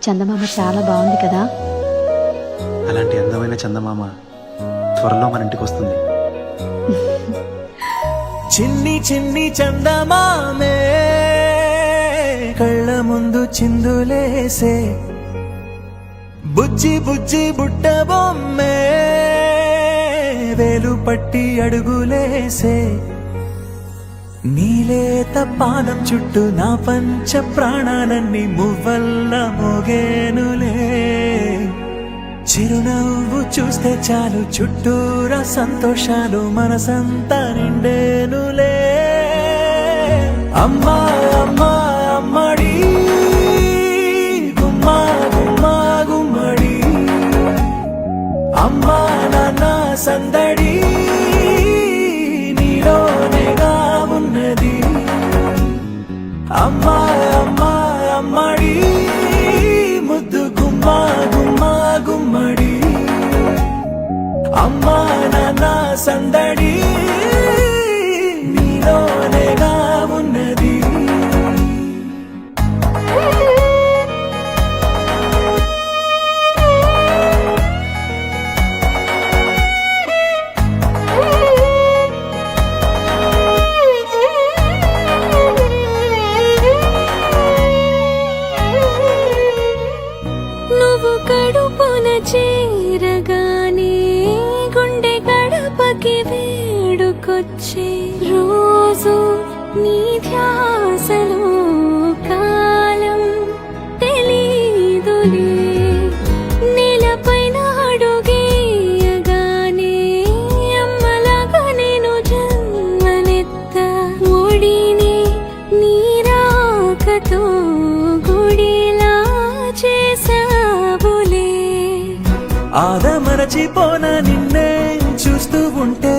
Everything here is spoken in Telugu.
చందమామ చాలా బాగుంది కదా. అలాంటి అందమైన చందమామ త్వరలో మన ఇంటికి వస్తుంది. చిన్ని చిన్ని చందమామే కళ్ళ ముందు చిందులేసే, బుజ్జి బుజ్జి బుట్ట బొమ్మే వేలు పట్టి అడుగులేసే, నీలేత పాదం చుట్టూ నా పంచ ప్రాణాలన్నీ మువ్వల్ల మోగేనులే. చిరునవ్వు చూస్తే చాలు చుట్టూరా సంతోషాలు మనసంతా నిండేనులే. అమ్మా అమ్మా అమ్మడి గుమ్మా గుమ్మా గుమ్మడి, అమ్మా నాన్న సందడి నీలోనేగా ఉన్నది. అమ్మా అమ్మా అమ్మడి ముద్దు గుమ్మా గుమ్మా గుమ్మడి, అమ్మా నాన్న సందడి నీలోనేగా ఉన్నది. నువ్వు కడుపున చేరగానే గుండె గడపకి వేడుకొచ్చే, రోజు నీ ధ్యాసలో కాలం తెలీదులే. నేలపైన అడుగేయగానే అమ్మలాగా నేను జన్మనెత్త, ఒడిని నీ రాకతో గుడిలా చేసావులే. ఆదమరచిపోన నిన్నే చూస్తూ ఉంటే